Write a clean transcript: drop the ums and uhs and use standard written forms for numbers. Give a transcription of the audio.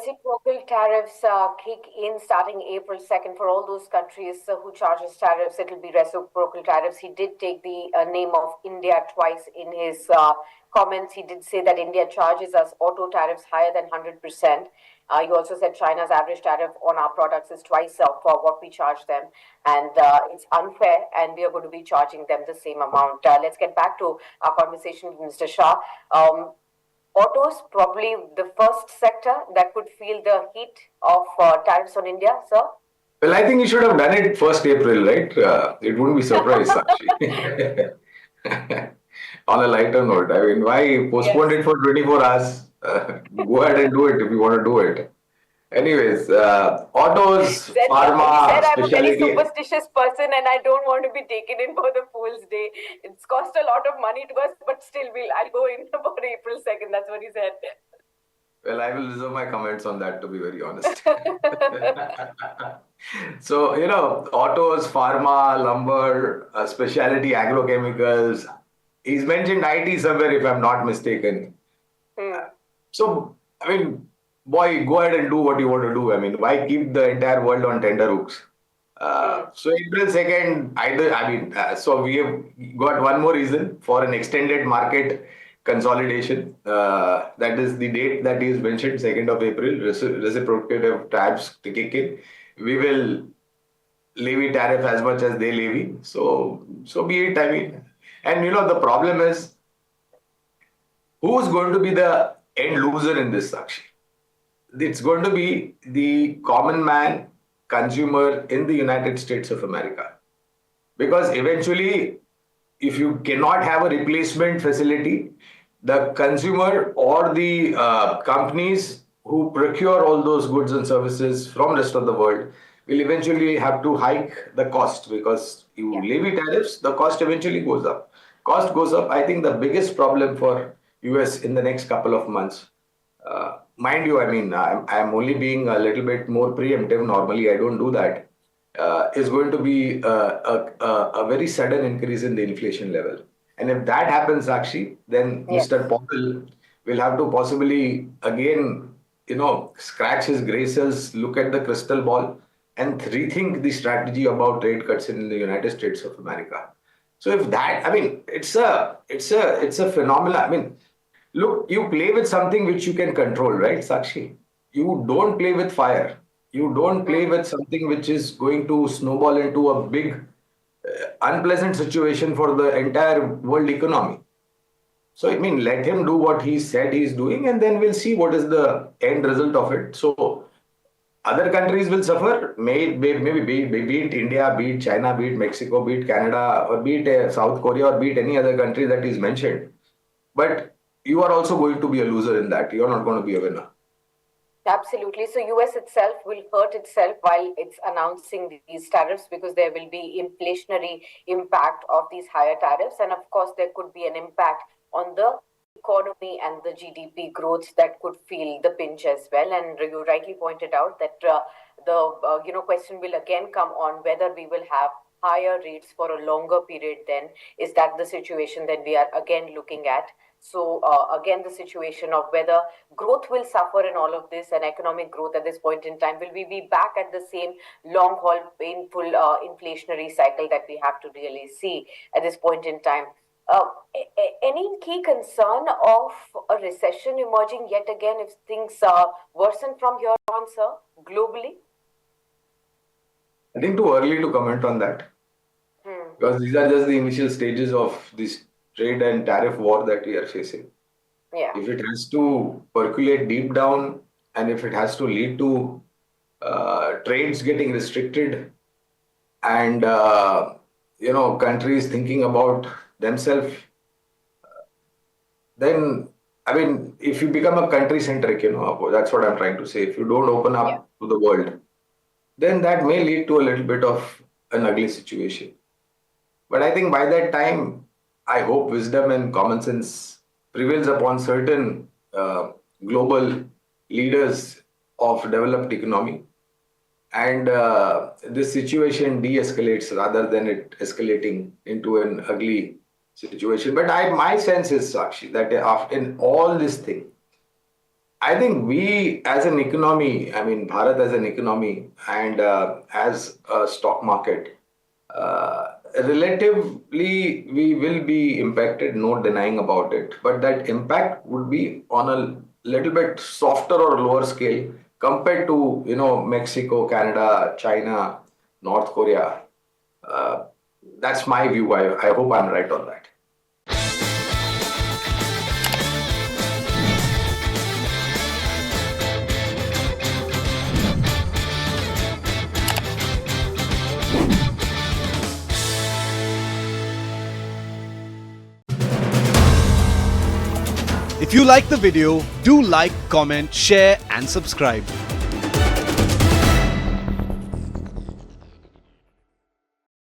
reciprocal tariffs kick in starting April 2nd for all those countries who charges tariffs. It will be reciprocal tariffs. He did take the name of India twice in his comments. He did say that India charges us auto tariffs higher than 100%. He also said China's average tariff on our products is twice for what we charge them, and it's unfair, and we are going to be charging them the same amount. Let's get back to our conversation with Mr. Shah. Autos probably the first sector that could feel the heat of tariffs on India, sir? Well, I think you should have done it 1st April, right? It wouldn't be surprise, actually. On a lighter note, I mean, why postpone Yes. it for 24 hours? Go ahead and do it if you want to do it. Anyways, autos, He said pharma, I'm a very specialty. superstitious person and I don't want to be taken in for the Fool's Day. It's cost a lot of money to us, but still I'll go in for April 2nd. That's what he said. Well, I will reserve my comments on that, to be very honest. So, autos, pharma, lumber, specialty agrochemicals. He's mentioned IT somewhere, if I'm not mistaken. So, I mean, boy, go ahead and do what you want to do. I mean, why keep the entire world on tender hooks? So April 2nd, so we have got one more reason for an extended market consolidation. That is the date that is mentioned, 2nd of April, reciprocative tariffs to kick in. We will levy tariff as much as they levy. So be it. I mean, and the problem is who's going to be the end loser in this, Sakshi? It's going to be the common man consumer in the United States of America. Because eventually, if you cannot have a replacement facility, the consumer or the companies who procure all those goods and services from rest of the world will eventually have to hike the cost because you levy tariffs, the cost eventually goes up. Cost goes up. I think the biggest problem for US in the next couple of months. Mind you, I mean, I'm only being a little bit more preemptive. Normally, I don't do that. Is going to be a very sudden increase in the inflation level. And if that happens, actually, then Yes. Mr. Powell will have to possibly again, scratch his graces, look at the crystal ball, and rethink the strategy about rate cuts in the United States of America. So if that, I mean, it's a phenomenon. I mean, look, you play with something which you can control, right, Sakshi? You don't play with fire. You don't play with something which is going to snowball into a big, unpleasant situation for the entire world economy. So, I mean, let him do what he said he's doing, and then we'll see what is the end result of it. So, other countries will suffer, maybe be it India, be it China, be it Mexico, be it Canada, or be it South Korea, or be it any other country that is mentioned. But you are also going to be a loser in that. You're not going to be a winner. Absolutely. So US itself will hurt itself while it's announcing these tariffs because there will be inflationary impact of these higher tariffs. And of course, there could be an impact on the economy and the GDP growth that could feel the pinch as well. And you rightly pointed out that the question will again come on whether we will have higher rates for a longer period. Then is that the situation that we are again looking at? So again, the situation of whether growth will suffer in all of this and economic growth at this point in time, will we be back at the same long haul painful inflationary cycle that we have to really see at this point in time? Any key concern of a recession emerging yet again if things worsen from here on, sir, globally? I think too early to comment on that because these are just the initial stages of this trade and tariff war that we are facing. Yeah. If it has to percolate deep down and if it has to lead to trades getting restricted and countries thinking about themselves, then I mean, if you become a country centric, that's what I'm trying to say. If you don't open up to the world, then that may lead to a little bit of an ugly situation. But I think by that time, I hope wisdom and common sense prevails upon certain global leaders of developed economy, and this situation de-escalates rather than it escalating into an ugly situation. But my sense is, Sakshi, that after in all this thing, I think we as an economy, I mean, Bharat as an economy and as a stock market, relatively we will be impacted, no denying about it. But that impact would be on a little bit softer or lower scale compared to, Mexico, Canada, China, North Korea. Uh, that's my view. I hope I'm right on that. If you like the video, do like, comment, share and subscribe.